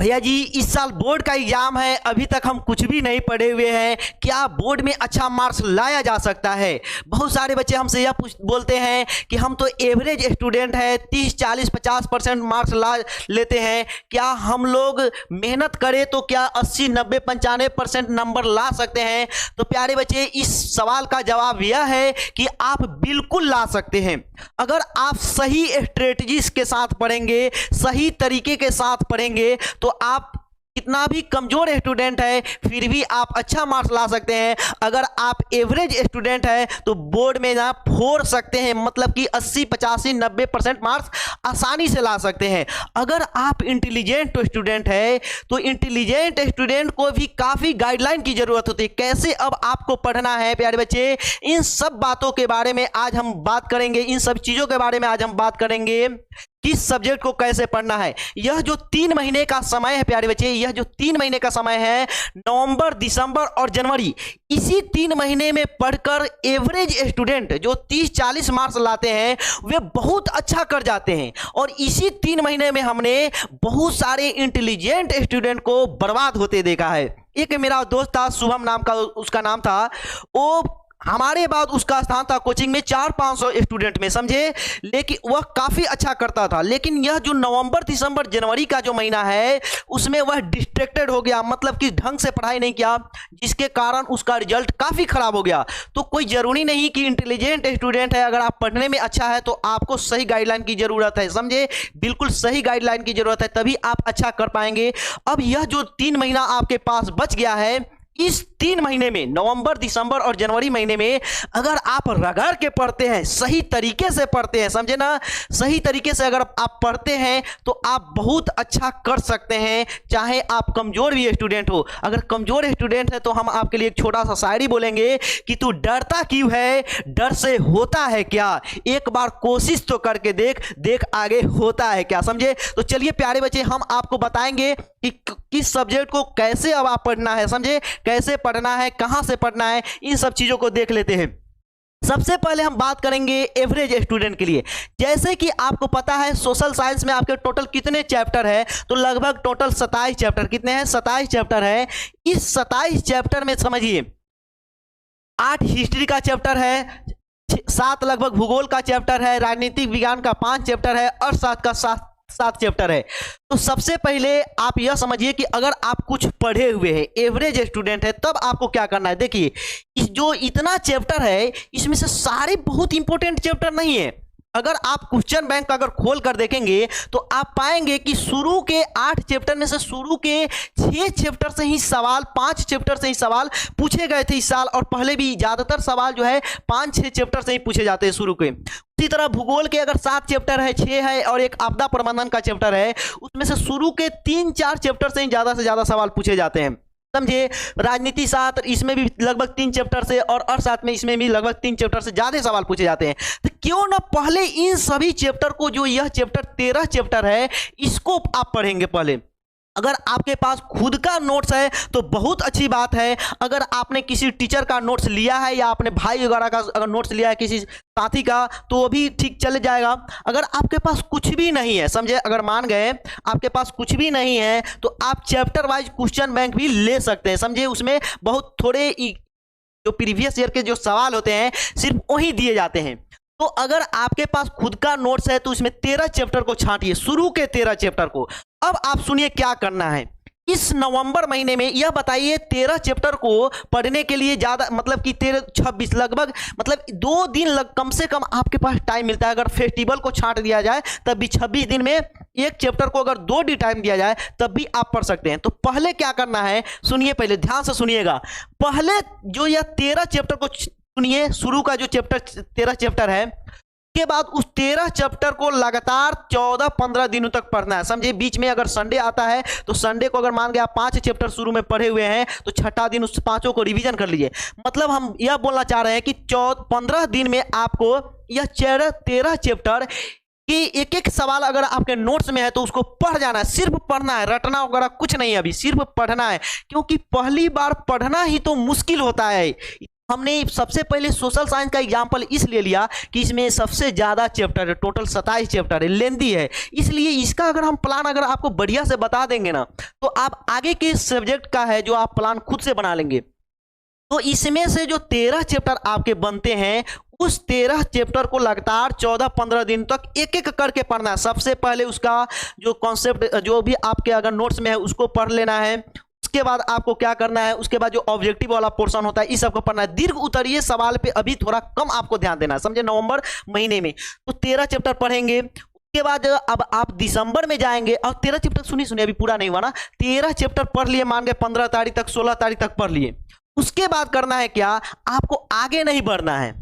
भैया जी इस साल बोर्ड का एग्जाम है, अभी तक हम कुछ भी नहीं पढ़े हुए हैं, क्या बोर्ड में अच्छा मार्क्स लाया जा सकता है। बहुत सारे बच्चे हमसे यह बोलते हैं कि हम तो एवरेज स्टूडेंट हैं, 30-40-50% मार्क्स ला लेते हैं, क्या हम लोग मेहनत करें तो क्या 80-90-95% नंबर ला सकते हैं। तो प्यारे बच्चे इस सवाल का जवाब यह है कि आप बिल्कुल ला सकते हैं। अगर आप सही स्ट्रेटजीज के साथ पढ़ेंगे, सही तरीके के साथ पढ़ेंगे तो आप कितना भी कमजोर स्टूडेंट है फिर भी आप अच्छा मार्क्स ला सकते हैं। अगर आप एवरेज स्टूडेंट है तो बोर्ड में ना फोड़ सकते हैं, मतलब कि 80-85-90% मार्क्स आसानी से ला सकते हैं। अगर आप इंटेलिजेंट स्टूडेंट है तो इंटेलिजेंट स्टूडेंट को भी काफ़ी गाइडलाइन की जरूरत होती है, कैसे अब आपको पढ़ना है। प्यारे बच्चे इन सब बातों के बारे में आज हम बात करेंगे, इन सब चीज़ों के बारे में आज हम बात करेंगे, किस सब्जेक्ट को कैसे पढ़ना है। यह जो 3 महीने का समय है प्यारे बच्चे, यह जो 3 महीने का समय है, नवंबर, दिसंबर और जनवरी, इसी 3 महीने में पढ़कर एवरेज स्टूडेंट जो 30-40 मार्क्स लाते हैं वे बहुत अच्छा कर जाते हैं। और इसी 3 महीने में हमने बहुत सारे इंटेलिजेंट स्टूडेंट को बर्बाद होते देखा है। एक मेरा दोस्त था, शुभम नाम का उसका नाम था, वो हमारे बाद उसका स्थान था कोचिंग में 400-500 स्टूडेंट में, समझे, लेकिन वह काफ़ी अच्छा करता था। लेकिन यह जो नवंबर, दिसंबर, जनवरी का जो महीना है उसमें वह डिस्ट्रैक्टेड हो गया, मतलब कि ढंग से पढ़ाई नहीं किया, जिसके कारण उसका रिजल्ट काफ़ी ख़राब हो गया। तो कोई ज़रूरी नहीं कि इंटेलिजेंट स्टूडेंट है, अगर आप पढ़ने में अच्छा है तो आपको सही गाइडलाइन की ज़रूरत है, समझे, बिल्कुल सही गाइडलाइन की ज़रूरत है, तभी आप अच्छा कर पाएंगे। अब यह जो 3 महीना आपके पास बच गया है, इस 3 महीने में, नवंबर, दिसंबर और जनवरी महीने में अगर आप रगड़ के पढ़ते हैं, सही तरीके से पढ़ते हैं, समझे ना, सही तरीके से अगर आप पढ़ते हैं तो आप बहुत अच्छा कर सकते हैं, चाहे आप कमजोर भी स्टूडेंट हो। अगर कमजोर स्टूडेंट है तो हम आपके लिए एक छोटा सा शायरी बोलेंगे कि तू डरता क्यों है, डर से होता है क्या, एक बार कोशिश तो करके देख, देख आगे होता है क्या, समझे। तो चलिए प्यारे बच्चे हम आपको बताएंगे कि किस सब्जेक्ट को कैसे अब आप पढ़ना है, समझे, कैसे पढ़ना है, कहां से पढ़ना है, इन सब चीजों को देख लेते हैं। सबसे पहले हम बात करेंगे एवरेज स्टूडेंट के लिए। जैसे कि आपको पता है सोशल साइंस में आपके टोटल कितने चैप्टर है, तो लगभग टोटल 27 चैप्टर, कितने हैं, 27 चैप्टर है। इस 27 चैप्टर में समझिए 8 हिस्ट्री का चैप्टर है, 7 लगभग भूगोल का चैप्टर है, राजनीतिक विज्ञान का 5 चैप्टर है और 7 का 7 चैप्टर है। तो सबसे पहले आप यह समझिए कि अगर आप कुछ पढ़े हुए हैं, एवरेज स्टूडेंट है, तब आपको क्या करना है। देखिए इस जो इतना चैप्टर है इसमें से सारे बहुत इंपॉर्टेंट चैप्टर नहीं है। अगर आप क्वेश्चन बैंक अगर खोल कर देखेंगे तो आप पाएंगे कि शुरू के 8 चैप्टर में से शुरू के 6 चैप्टर से ही सवाल, 5 चैप्टर से ही सवाल पूछे गए थे इस साल, और पहले भी ज़्यादातर सवाल जो है 5-6 चैप्टर से ही पूछे जाते हैं शुरू के। इसी तरह भूगोल के अगर 7 चैप्टर है, 6 है और एक आपदा प्रबंधन का चैप्टर है, उसमें से शुरू के 3-4 चैप्टर से ही ज़्यादा से ज़्यादा सवाल पूछे जाते हैं, समझे। राजनीति शास्त्र, इसमें भी लगभग 3 चैप्टर से और अर्थशास्त्र में इसमें भी लगभग 3 चैप्टर से ज्यादा सवाल पूछे जाते हैं। तो क्यों ना पहले इन सभी चैप्टर को, जो यह चैप्टर 13 चैप्टर है, इसको आप पढ़ेंगे पहले। अगर आपके पास खुद का नोट्स है तो बहुत अच्छी बात है, अगर आपने किसी टीचर का नोट्स लिया है या आपने भाई वगैरह का अगर नोट्स लिया है किसी साथी का तो वो भी ठीक चल जाएगा। अगर आपके पास कुछ भी नहीं है, समझे, अगर मान गए आपके पास कुछ भी नहीं है तो आप चैप्टर वाइज क्वेश्चन बैंक भी ले सकते हैं, समझे। उसमें बहुत थोड़े जो प्रीवियस ईयर के जो सवाल होते हैं सिर्फ वही दिए जाते हैं। तो अगर आपके पास खुद का नोट्स है तो इसमें 13 चैप्टर को छांटिए, शुरू के 13 चैप्टर को। अब आप सुनिए क्या करना है। इस नवंबर महीने में यह बताइए 13 चैप्टर को पढ़ने के लिए ज़्यादा, मतलब कि 13-26 लगभग, मतलब 2 दिन कम से कम आपके पास टाइम मिलता है। अगर फेस्टिवल को छांट दिया जाए तब भी 26 दिन में एक चैप्टर को अगर 2 दिन टाइम दिया जाए तब भी आप पढ़ सकते हैं। तो पहले क्या करना है, सुनिए, पहले ध्यान से सुनिएगा। पहले जो यह 13 चैप्टर को सुनिए, शुरू का जो चैप्टर 13 चैप्टर है, के बाद उस 13 चैप्टर को लगातार 14-15 दिनों तक पढ़ना है, समझे। बीच में अगर संडे आता है तो संडे को अगर मान गया 5 चैप्टर शुरू में पढ़े हुए हैं तो 6ठा दिन उस 5 को रिवीजन कर लीजिए। मतलब हम यह बोलना चाह रहे हैं कि 15 दिन में आपको यह 13 चैप्टर कि एक एक सवाल अगर आपके नोट्स में है तो उसको पढ़ जाना है, सिर्फ पढ़ना है, रटना वगैरह कुछ नहीं है, अभी सिर्फ पढ़ना है। क्योंकि पहली बार पढ़ना ही तो मुश्किल होता है, हमने सबसे पहले सोशल साइंस का एग्जाम्पल इसलिए लिया कि इसमें सबसे ज़्यादा चैप्टर है, टोटल 27 चैप्टर है, लेंदी है, इसलिए इसका अगर हम प्लान अगर आपको बढ़िया से बता देंगे ना तो आप आगे के सब्जेक्ट का है जो आप प्लान खुद से बना लेंगे। तो इसमें से जो 13 चैप्टर आपके बनते हैं उस 13 चैप्टर को लगातार 14-15 दिन तक एक एक करके पढ़ना है। सबसे पहले उसका जो कॉन्सेप्ट जो भी आपके अगर नोट्स में है उसको पढ़ लेना है। उसके बाद आपको क्या करना है, उसके बाद जो ऑब्जेक्टिव वाला पोर्शन होता है इस सबको पढ़ना है। दीर्घ उत्तरीय सवाल पे अभी थोड़ा कम आपको ध्यान देना है, समझे, नवंबर महीने में तो 13 चैप्टर पढ़ेंगे। उसके बाद अब आप दिसंबर में जाएंगे और 13 चैप्टर सुनिए अभी पूरा नहीं हुआ ना, 13 चैप्टर पढ़ लिए, मान गए 15 तारीख तक 16 तारीख तक पढ़ लिए। उसके बाद करना है क्या, आपको आगे नहीं बढ़ना है।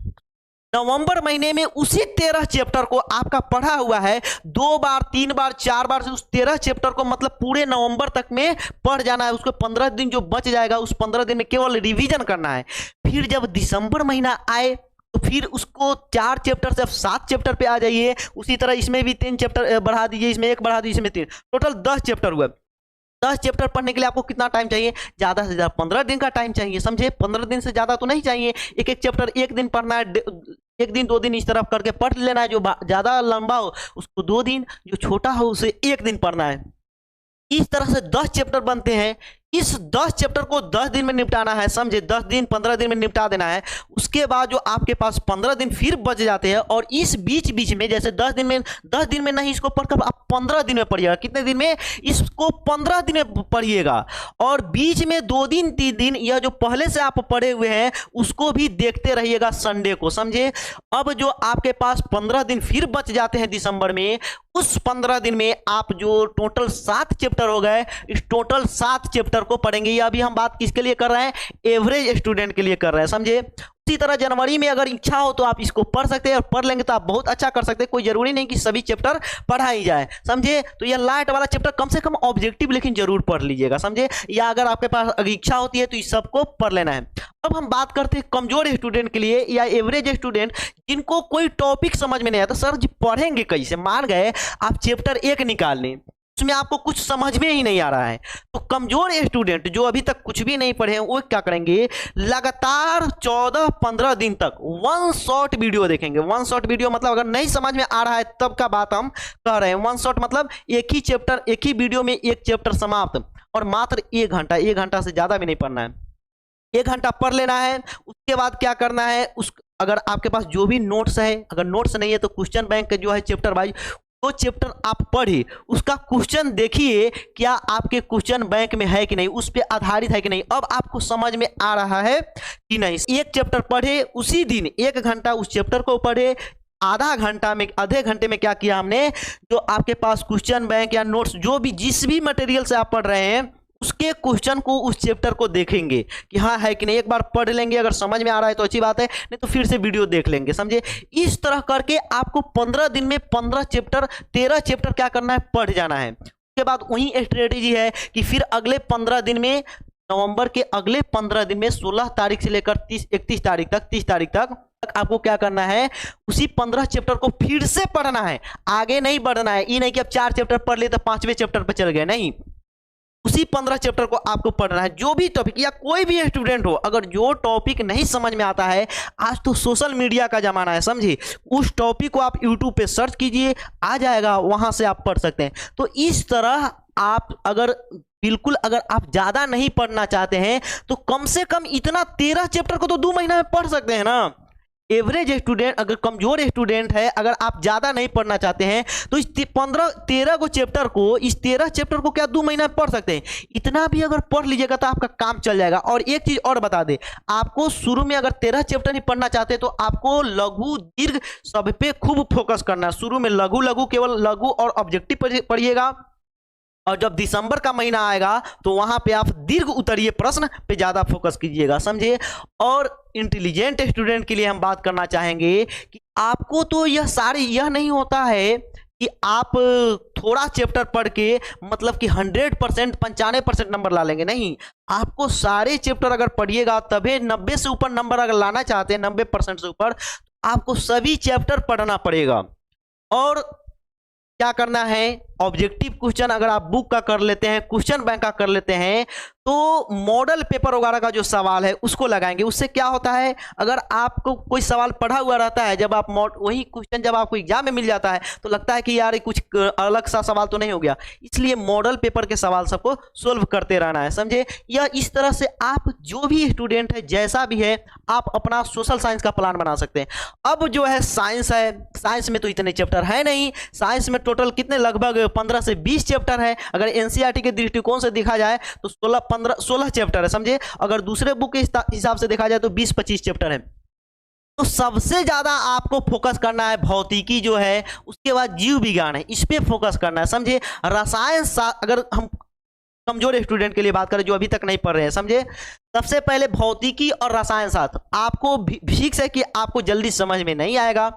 नवंबर महीने में उसी 13 चैप्टर को आपका पढ़ा हुआ है 2 बार 3 बार 4 बार से उस 13 चैप्टर को मतलब पूरे नवंबर तक में पढ़ जाना है। उसको 15 दिन जो बच जाएगा उस 15 दिन में केवल रिवीजन करना है। फिर जब दिसंबर महीना आए तो फिर उसको 4 चैप्टर से अब 7 चैप्टर पे आ जाइए। उसी तरह इसमें भी 3 चैप्टर बढ़ा दीजिए, इसमें 1 बढ़ा दीजिए, इसमें 3, टोटल 10 चैप्टर हुआ। 10 चैप्टर पढ़ने के लिए आपको कितना टाइम चाहिए, ज़्यादा से ज़्यादा 15 दिन का टाइम चाहिए, समझे। 15 दिन से ज़्यादा तो नहीं चाहिए। एक एक चैप्टर एक दिन पढ़ना है, 1 दिन 2 दिन इस तरफ करके पढ़ लेना है। जो ज़्यादा लंबा हो उसको 2 दिन, जो छोटा हो उसे 1 दिन पढ़ना है। इस तरह से 10 चैप्टर बनते हैं। इस 10 चैप्टर को 10 दिन में निपटाना है, समझे, 10 दिन 15 दिन में निपटा देना है। उसके बाद जो आपके पास 15 दिन फिर बच जाते हैं और इस बीच में जैसे 10 दिन में नहीं इसको पढ़कर आप 15 दिन में पढ़िएगा। कितने दिन में, इसको 15 दिन में पढ़िएगा। और बीच में 2 दिन 3 दिन यह जो पहले से आप पढ़े हुए हैं उसको भी देखते रहिएगा संडे को, समझे। अब जो आपके पास 15 दिन फिर बच जाते हैं दिसंबर में, उस 15 दिन में आप जो टोटल 7 चैप्टर हो गए, इस टोटल 7 चैप्टर को पढ़ेंगे। ये अभी हम बात किसके लिए कर रहे हैं, एवरेज स्टूडेंट के लिए कर रहे हैं, समझे। उसी तरह जनवरी में अगर इच्छा हो तो आप इसको पढ़ सकते हैं और पढ़ लेंगे तो आप बहुत अच्छा कर सकते हैं। कोई जरूरी नहीं कि सभी चैप्टर पढ़ा ही जाए, समझे। तो यह लाइट वाला चैप्टर कम से कम ऑब्जेक्टिव लेकिन जरूर पढ़ लीजिएगा, समझे। या अगर आपके पास अगर इच्छा होती है तो इस सबको पढ़ लेना है। अब हम बात करते हैं कमजोर स्टूडेंट के लिए या एवरेज स्टूडेंट जिनको कोई टॉपिक समझ में नहीं आता। सर जी पढ़ेंगे कैसे, मान गए आप चैप्टर 1 निकाल लें, उसमें आपको कुछ समझ में ही नहीं आ रहा है। तो कमजोर स्टूडेंट जो अभी तक कुछ भी नहीं पढ़े हैं वो क्या करेंगे, लगातार 14-15 दिन तक 1 शॉर्ट वीडियो देखेंगे। 1 शॉर्ट वीडियो मतलब अगर नहीं समझ में आ रहा है तब का बात हम कह रहे हैं। 1 शॉर्ट मतलब एक ही चैप्टर, एक ही वीडियो में एक चैप्टर समाप्त, और मात्र 1 घंटा, 1 घंटा से ज्यादा भी नहीं पढ़ना है, 1 घंटा पढ़ लेना है। उसके बाद क्या करना है, उस अगर आपके पास जो भी नोट्स है, अगर नोट्स नहीं है तो क्वेश्चन बैंक जो है चैप्टर वाइज जो चैप्टर आप पढ़े उसका क्वेश्चन देखिए, क्या आपके क्वेश्चन बैंक में है कि नहीं, उस पर आधारित है कि नहीं, अब आपको समझ में आ रहा है कि नहीं। एक चैप्टर पढ़े, उसी दिन 1 घंटा उस चैप्टर को पढ़े, आधे घंटे में क्या किया हमने, जो आपके पास क्वेश्चन बैंक या नोट्स जो भी जिस भी मटेरियल से आप पढ़ रहे हैं उसके क्वेश्चन को, उस चैप्टर को देखेंगे कि हाँ है कि नहीं। एक बार पढ़ लेंगे, अगर समझ में आ रहा है तो अच्छी बात है, नहीं तो फिर से वीडियो देख लेंगे, समझे। इस तरह करके आपको 15 दिन में 15 चैप्टर 13 चैप्टर क्या करना है, पढ़ जाना है। उसके बाद वही स्ट्रेटेजी है कि फिर अगले 15 दिन में, नवंबर के अगले 15 दिन में 16 तारीख से लेकर 31 तारीख तक 30 तारीख तक आपको क्या करना है, उसी 15 चैप्टर को फिर से पढ़ना है, आगे नहीं बढ़ना है। ये नहीं कि अब 4 चैप्टर पढ़ लिए तो 5वें चैप्टर पर चल गए, नहीं। उसी 15 चैप्टर को आपको पढ़ना है। जो भी टॉपिक या कोई भी स्टूडेंट हो, अगर जो टॉपिक नहीं समझ में आता है, आज तो सोशल मीडिया का जमाना है, समझिए, उस टॉपिक को आप यूट्यूब पे सर्च कीजिए, आ जाएगा, वहां से आप पढ़ सकते हैं। तो इस तरह आप अगर आप ज़्यादा नहीं पढ़ना चाहते हैं तो कम से कम इतना 13 चैप्टर को तो 2 महीना में पढ़ सकते हैं ना। एवरेज स्टूडेंट, अगर कमजोर स्टूडेंट है, अगर आप ज़्यादा नहीं पढ़ना चाहते हैं तो इस 13 को चैप्टर को, इस 13 चैप्टर को क्या 2 महीना में पढ़ सकते हैं। इतना भी अगर पढ़ लीजिएगा तो आपका काम चल जाएगा। और एक चीज़ और बता दें, आपको शुरू में अगर 13 चैप्टर ही पढ़ना चाहते तो आपको लघु दीर्घ सब पे खूब फोकस करना है। शुरू में लघु केवल लघु और ऑब्जेक्टिव पढ़िएगा, और जब दिसंबर का महीना आएगा तो वहां पे आप दीर्घ उत्तरीय प्रश्न पे ज्यादा फोकस कीजिएगा, समझिए। और इंटेलिजेंट स्टूडेंट के लिए हम बात करना चाहेंगे कि आपको तो यह नहीं होता है कि आप थोड़ा चैप्टर पढ़ के मतलब कि 100% 95% नंबर ला लेंगे, नहीं। आपको सारे चैप्टर अगर पढ़िएगा तभी 90 से ऊपर नंबर अगर लाना चाहते हैं, 90% से ऊपर, तो आपको सभी चैप्टर पढ़ना पड़ेगा। और क्या करना है, ऑब्जेक्टिव क्वेश्चन अगर आप बुक का कर लेते हैं, क्वेश्चन बैंक का कर लेते हैं, तो मॉडल पेपर वगैरह का जो सवाल है उसको लगाएंगे। उससे क्या होता है, अगर आपको कोई सवाल पढ़ा हुआ रहता है, जब आप वही क्वेश्चन जब आपको एग्जाम में मिल जाता है तो लगता है कि यार ये कुछ अलग सा सवाल तो नहीं हो गया, इसलिए मॉडल पेपर के सवाल सबको सोल्व करते रहना है, समझे। या इस तरह से आप जो भी स्टूडेंट है जैसा भी है आप अपना सोशल साइंस का प्लान बना सकते हैं। अब जो है साइंस है, साइंस में तो इतने चैप्टर है नहीं, साइंस में टोटल कितने लगभग 15 से 20 चैप्टर है। अगर एनसीईआरटी के दृष्टिकोण से देखा जाए तो 16 चैप्टर है, समझे। अगर दूसरे बुक के हिसाब से देखा जाए तो 20-25 चैप्टर है। तो सबसे ज्यादा आपको फोकस करना है भौतिकी जो है, उसके बाद जीव विज्ञान है, इस पे फोकस करना है, समझे। रसायन अगर हम कमजोर स्टूडेंट के लिए बात करें जो अभी तक नहीं पढ़ रहे हैं, समझे, सबसे पहले भौतिकी और रसायन शास्त्र आपको फिजिक्स है कि आपको जल्दी समझ में नहीं आएगा।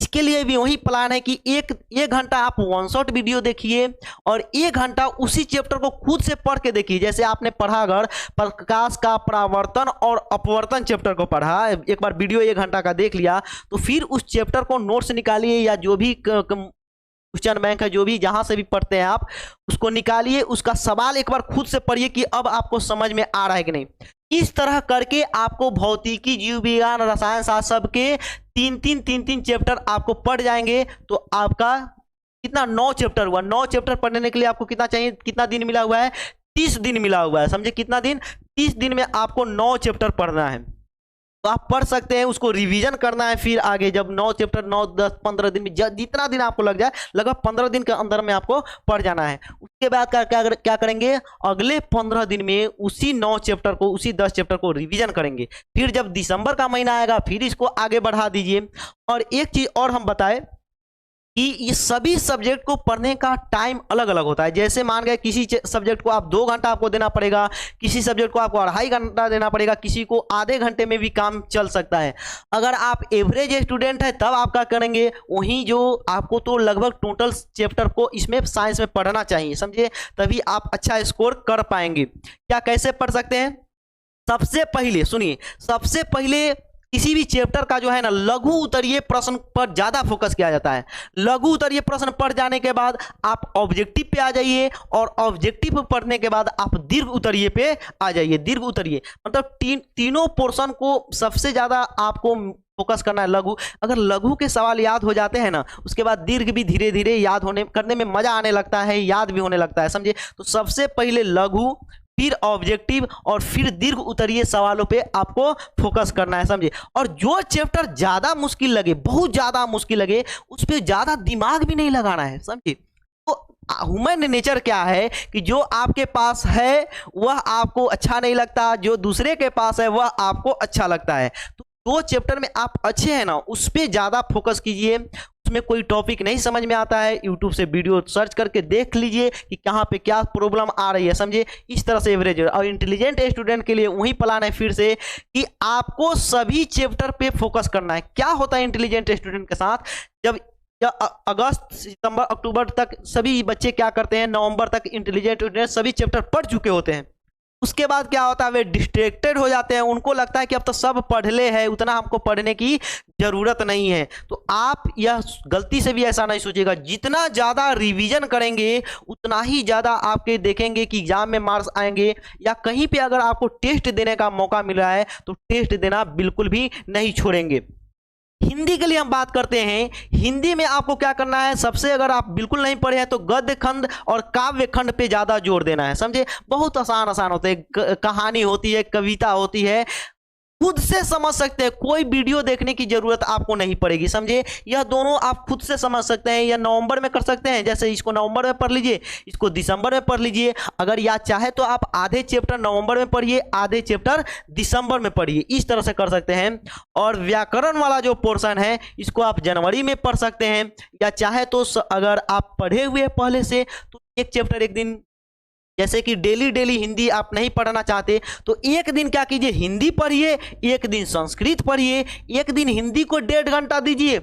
इसके लिए भी वही प्लान है कि एक घंटा आप वन शॉट वीडियो देखिए और 1 घंटा उसी चैप्टर को खुद से पढ़ के देखिए। जैसे आपने पढ़ा अगर प्रकाश का परावर्तन और अपवर्तन चैप्टर को पढ़ा, एक बार वीडियो 1 घंटा का देख लिया, तो फिर उस चैप्टर को नोट्स निकालिए या जो भी क्वेश्चन बैंक है, जो भी जहां से भी पढ़ते हैं आप उसको निकालिए, उसका सवाल एक बार खुद से पढ़िए कि अब आपको समझ में आ रहा है कि नहीं। इस तरह करके आपको भौतिकी, जीव विज्ञान, रसायन शास्त्र सबके 3-3 चैप्टर आपको पढ़ जाएंगे तो आपका कितना 9 चैप्टर हुआ। 9 चैप्टर पढ़ने के लिए आपको कितना चाहिए, कितना दिन मिला हुआ है, 30 दिन मिला हुआ है, समझे। कितना दिन, 30 दिन में आपको 9 चैप्टर पढ़ना है। तो आप पढ़ सकते हैं, उसको रिवीजन करना है, फिर आगे जब 9 चैप्टर 9, 10, 15 दिन में जितना दिन आपको लग जाए, लगभग 15 दिन के अंदर में आपको पढ़ जाना है। उसके बाद क्या करेंगे, अगले 15 दिन में उसी 9 चैप्टर को, उसी 10 चैप्टर को रिवीजन करेंगे। फिर जब दिसंबर का महीना आएगा फिर इसको आगे बढ़ा दीजिए। और एक चीज और हम बताएं कि ये सभी सब्जेक्ट को पढ़ने का टाइम अलग अलग होता है। जैसे मान गए किसी सब्जेक्ट को आप 2 घंटा आपको देना पड़ेगा, किसी सब्जेक्ट को आपको 2.5 घंटा देना पड़ेगा, किसी को आधे घंटे में भी काम चल सकता है। अगर आप एवरेज स्टूडेंट है तब आप क्या करेंगे, वहीं जो आपको तो लगभग टोटल चैप्टर को इसमें साइंस में पढ़ना चाहिए, समझिए, तभी आप अच्छा स्कोर कर पाएंगे। क्या कैसे पढ़ सकते हैं, सबसे पहले सुनिए, सबसे पहले किसी भी चैप्टर का जो है ना लघु उत्तरीय प्रश्न पर ज्यादा फोकस किया जाता है। लघु उत्तरीय प्रश्न पढ़ जाने के बाद आप ऑब्जेक्टिव पे आ जाइए और ऑब्जेक्टिव पढ़ने के बाद आप दीर्घ उत्तरीय पे आ जाइए। दीर्घ उत्तरीय मतलब तीनों पोर्शन को सबसे ज्यादा आपको फोकस करना है। लघु, अगर लघु के सवाल याद हो जाते हैं ना, उसके बाद दीर्घ भी धीरे धीरे याद करने में मजा आने लगता है, याद भी होने लगता है, समझे। तो सबसे पहले लघु, फिर ऑब्जेक्टिव और फिर दीर्घ उत्तरीय सवालों पे आपको फोकस करना है, समझे। और जो चैप्टर ज्यादा मुश्किल लगे, बहुत ज्यादा मुश्किल लगे, उस पर ज्यादा दिमाग भी नहीं लगाना है, समझे। तो ह्यूमन नेचर क्या है कि जो आपके पास है वह आपको अच्छा नहीं लगता, जो दूसरे के पास है वह आपको अच्छा लगता है। तो जो चैप्टर में आप अच्छे हैं ना उस पर ज्यादा फोकस कीजिए। उसमें कोई टॉपिक नहीं समझ में आता है, यूट्यूब से वीडियो सर्च करके देख लीजिए कि कहाँ पे क्या प्रॉब्लम आ रही है, समझे। इस तरह से एवरेज और इंटेलिजेंट स्टूडेंट के लिए वही प्लान है फिर से कि आपको सभी चैप्टर पे फोकस करना है। क्या होता है इंटेलिजेंट स्टूडेंट के साथ, जब अगस्त, सितंबर, अक्टूबर तक सभी बच्चे क्या करते हैं, नवंबर तक इंटेलिजेंट स्टूडेंट सभी चैप्टर पढ़ चुके होते हैं। उसके बाद क्या होता है, वे डिस्ट्रैक्टेड हो जाते हैं, उनको लगता है कि अब तो सब पढ़ ले है, उतना हमको पढ़ने की जरूरत नहीं है। तो आप यह गलती से भी ऐसा नहीं सोचिएगा, जितना ज़्यादा रिवीजन करेंगे उतना ही ज़्यादा आपके देखेंगे कि एग्जाम में मार्क्स आएंगे। या कहीं पे अगर आपको टेस्ट देने का मौका मिल रहा है तो टेस्ट देना बिल्कुल भी नहीं छोड़ेंगे। हिंदी के लिए हम बात करते हैं, हिंदी में आपको क्या करना है, सबसे अगर आप बिल्कुल नहीं पढ़े हैं तो गद्य खंड और काव्य खंड पे ज्यादा जोर देना है, समझे। बहुत आसान होते हैं, कहानी होती है, कविता होती है, खुद से समझ सकते हैं, कोई वीडियो देखने की जरूरत आपको नहीं पड़ेगी, समझे। यह दोनों आप खुद से समझ सकते हैं। या नवंबर में कर सकते हैं, जैसे इसको नवंबर में पढ़ लीजिए, इसको दिसंबर में पढ़ लीजिए। अगर या चाहे तो आप आधे चैप्टर नवंबर में पढ़िए, आधे चैप्टर दिसंबर में पढ़िए, इस तरह से कर सकते हैं। और व्याकरण वाला जो पोर्शन है इसको आप जनवरी में पढ़ सकते हैं। या चाहे तो अगर आप पढ़े हुए पहले से तो एक चैप्टर एक दिन, जैसे कि डेली हिंदी आप नहीं पढ़ना चाहते तो एक दिन क्या कीजिए, हिंदी पढ़िए, एक दिन संस्कृत पढ़िए। एक दिन हिंदी को 1.5 घंटा दीजिए,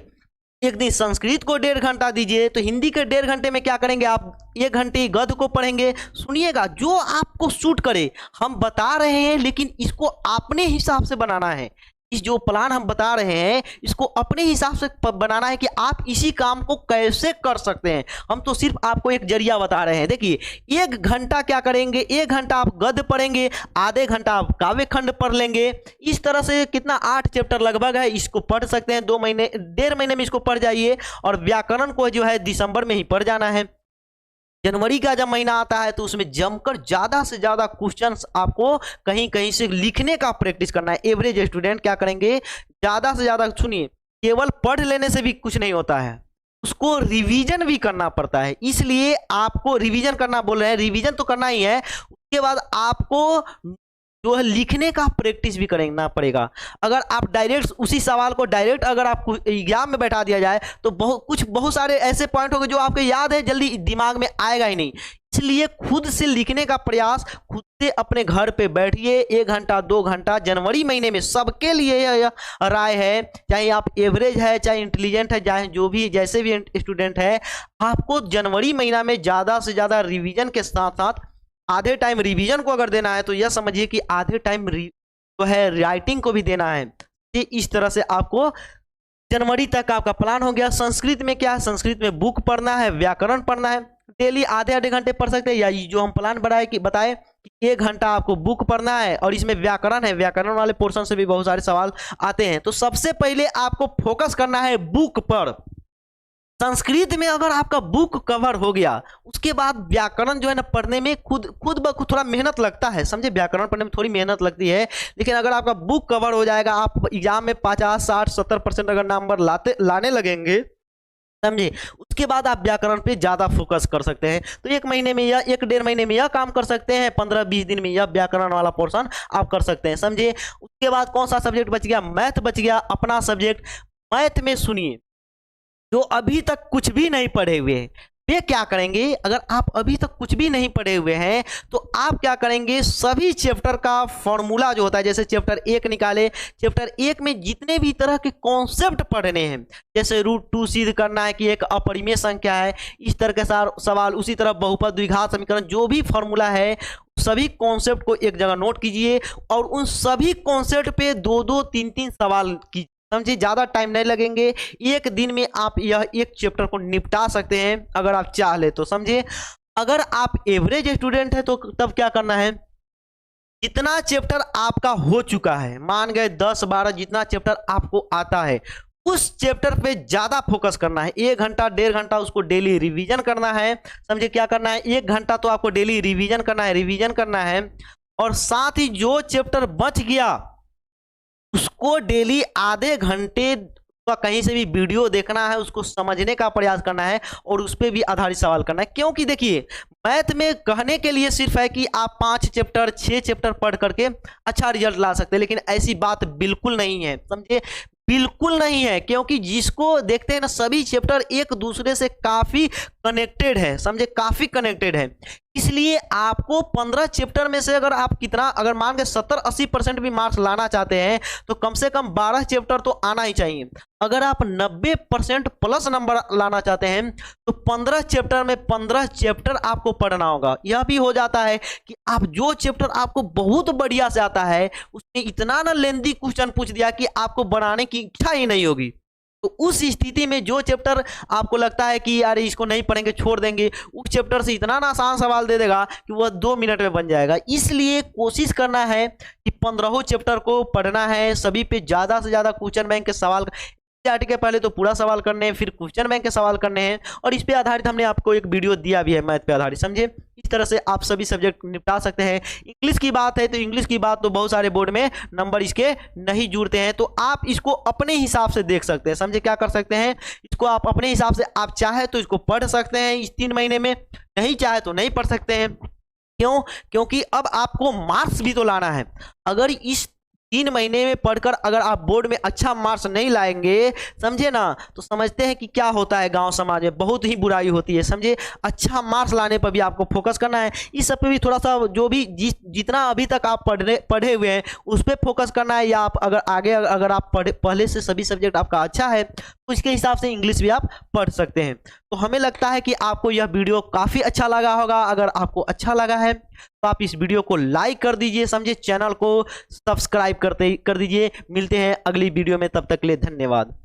एक दिन संस्कृत को 1.5 घंटा दीजिए। तो हिंदी के 1.5 घंटे में क्या करेंगे, आप 1 घंटे गद्य को पढ़ेंगे। सुनिएगा, जो आपको सूट करे, हम बता रहे हैं लेकिन इसको अपने हिसाब से बनाना है। इस जो प्लान हम बता रहे हैं इसको अपने हिसाब से बनाना है कि आप इसी काम को कैसे कर सकते हैं। हम तो सिर्फ आपको एक जरिया बता रहे हैं। देखिए 1 घंटा क्या करेंगे, 1 घंटा आप गद्य पढ़ेंगे, आधे घंटा आप काव्य खंड पढ़ लेंगे। इस तरह से कितना 8 चैप्टर लगभग है, इसको पढ़ सकते हैं। 2 महीने 1.5 महीने में इसको पढ़ जाइए। और व्याकरण को जो है दिसंबर में ही पढ़ जाना है। जनवरी का जब महीना आता है तो उसमें जमकर ज्यादा से ज्यादा क्वेश्चंस आपको कहीं कहीं से लिखने का प्रैक्टिस करना है। एवरेज स्टूडेंट क्या करेंगे, ज्यादा से ज्यादा, सुनिए, केवल पढ़ लेने से भी कुछ नहीं होता है, उसको रिवीजन भी करना पड़ता है। इसलिए आपको रिवीजन करना बोल रहे हैं, रिवीजन तो करना ही है, उसके बाद आपको जो है लिखने का प्रैक्टिस भी करना पड़ेगा। अगर आप डायरेक्ट उसी सवाल को डायरेक्ट अगर आपको एग्जाम में बैठा दिया जाए तो बहुत सारे ऐसे पॉइंट होंगे जो आपके याद है, जल्दी दिमाग में आएगा ही नहीं। इसलिए खुद से लिखने का प्रयास, खुद से अपने घर पे बैठिए 1 घंटा 2 घंटा। जनवरी महीने में सबके लिए यह राय है, चाहे आप एवरेज है, चाहे इंटेलिजेंट है, चाहे जो भी जैसे भी स्टूडेंट है, आपको जनवरी महीना में ज़्यादा से ज़्यादा रिविजन के साथ साथ आधे टाइम रिवीजन को अगर देना है तो यह समझिए कि आधे टाइम जो है राइटिंग को भी देना है। ये इस तरह से आपको जनवरी तक आपका प्लान हो गया। संस्कृत में क्या है, संस्कृत में बुक पढ़ना है, व्याकरण पढ़ना है। डेली आधे घंटे पढ़ सकते हैं, या जो हम प्लान बताए कि 1 घंटा आपको बुक पढ़ना है और इसमें व्याकरण है, व्याकरण वाले पोर्शन से भी बहुत सारे सवाल आते हैं। तो सबसे पहले आपको फोकस करना है बुक पर। संस्कृत में अगर आपका बुक कवर हो गया, उसके बाद व्याकरण जो है ना पढ़ने में खुद ब खुद थोड़ा मेहनत लगता है, समझे, व्याकरण पढ़ने में थोड़ी मेहनत लगती है। लेकिन अगर आपका बुक कवर हो जाएगा, आप एग्जाम में 50, 60, 70% अगर नंबर लाने लगेंगे, समझे, उसके बाद आप व्याकरण पे ज़्यादा फोकस कर सकते हैं। तो 1 महीने में या 1.5 महीने में यह काम कर सकते हैं, 15-20 दिन में यह व्याकरण वाला पोर्शन आप कर सकते हैं, समझे। उसके बाद कौन सा सब्जेक्ट बच गया, मैथ बच गया, अपना सब्जेक्ट। मैथ में सुनिए, जो अभी तक कुछ भी नहीं पढ़े हुए हैं वे क्या करेंगे, अगर आप अभी तक कुछ भी नहीं पढ़े हुए हैं तो आप क्या करेंगे, सभी चैप्टर का फॉर्मूला जो होता है, जैसे चैप्टर 1 निकाले, चैप्टर 1 में जितने भी तरह के कॉन्सेप्ट पढ़ने हैं, जैसे √2 सिद्ध करना है कि एक अपरिमेय संख्या है, इस तरह के सवाल, उसी तरह बहुपद द्विघात समीकरण, जो भी फॉर्मूला है सभी कॉन्सेप्ट को एक जगह नोट कीजिए और उन सभी कॉन्सेप्ट पे 2-2, 3-3 सवाल कीजिए, समझिए। ज़्यादा टाइम नहीं लगेंगे, 1 दिन में आप यह एक चैप्टर को निपटा सकते हैं अगर आप चाह ले तो, समझिए। अगर आप एवरेज स्टूडेंट है तो तब क्या करना है, जितना चैप्टर आपका हो चुका है, मान गए 10-12 जितना चैप्टर आपको आता है, उस चैप्टर पे ज़्यादा फोकस करना है। 1 घंटा 1.5 घंटा उसको डेली रिवीजन करना है, समझे। क्या करना है, 1 घंटा तो आपको डेली रिवीजन करना है और साथ ही जो चैप्टर बच गया उसको डेली आधे घंटे का कहीं से भी वीडियो देखना है, उसको समझने का प्रयास करना है और उस पर भी आधारित सवाल करना है। क्योंकि देखिए, मैथ में कहने के लिए सिर्फ है कि आप 5 चैप्टर 6 चैप्टर पढ़ करके अच्छा रिजल्ट ला सकते हैं, लेकिन ऐसी बात बिल्कुल नहीं है, समझे, बिल्कुल नहीं है। क्योंकि जिसको देखते हैं ना, सभी चैप्टर एक दूसरे से काफ़ी कनेक्टेड है, समझे, काफ़ी कनेक्टेड है। इसलिए आपको 15 चैप्टर में से अगर मान के 70-80% भी मार्क्स लाना चाहते हैं तो कम से कम 12 चैप्टर तो आना ही चाहिए। अगर आप 90% प्लस नंबर लाना चाहते हैं तो 15 चैप्टर में 15 चैप्टर आपको पढ़ना होगा। यह भी हो जाता है कि आप जो चैप्टर आपको बहुत बढ़िया से आता है उसमें इतना ना लेंदी क्वेश्चन पूछ दिया कि आपको बनाने की इच्छा ही नहीं होगी। तो उस स्थिति में जो चैप्टर आपको लगता है कि यार इसको नहीं पढ़ेंगे, छोड़ देंगे, उस चैप्टर से इतना ना आसान सवाल दे देगा कि वह 2 मिनट में बन जाएगा। इसलिए कोशिश करना है कि 15 चैप्टर को पढ़ना है, सभी पे ज़्यादा से ज़्यादा क्वेश्चन बैंक के सवाल, के पहले तो पूरा सवाल करने हैं, फिर क्वेश्चन बैंक के सवाल करने हैं, और इस पे आधारित हमने आपको एक वीडियो दिया भी है मैथ पे आधारित, समझे। इस तरह से आप सभी सब्जेक्ट निपटा सकते हैं। इंग्लिश की बात है तो इंग्लिश की बात तो बहुत सारे बोर्ड में नंबर इसके नहीं जुड़ते हैं, तो आप इसको अपने हिसाब से देख सकते हैं, समझे। क्या कर सकते हैं, इसको आप अपने हिसाब से, आप चाहे तो इसको पढ़ सकते हैं इस 3 महीने में, नहीं चाहे तो नहीं पढ़ सकते हैं। क्यों? क्योंकि अब आपको मार्क्स भी तो लाना है। अगर इस 3 महीने में पढ़कर अगर आप बोर्ड में अच्छा मार्क्स नहीं लाएंगे, समझे ना, तो समझते हैं कि क्या होता है गांव समाज में, बहुत ही बुराई होती है, समझे। अच्छा मार्क्स लाने पर भी आपको फोकस करना है। इस सब पे भी थोड़ा सा जो भी जितना अभी तक आप पढ़े हुए हैं उस पर फोकस करना है, या आप अगर आप पहले से सभी सब्जेक्ट आपका अच्छा है तो उसके हिसाब से इंग्लिश भी आप पढ़ सकते हैं। तो हमें लगता है कि आपको यह वीडियो काफ़ी अच्छा लगा होगा। अगर आपको अच्छा लगा है तो आप इस वीडियो को लाइक कर दीजिए, समझे, चैनल को सब्सक्राइब कर दीजिए। मिलते हैं अगली वीडियो में, तब तक के लिए धन्यवाद।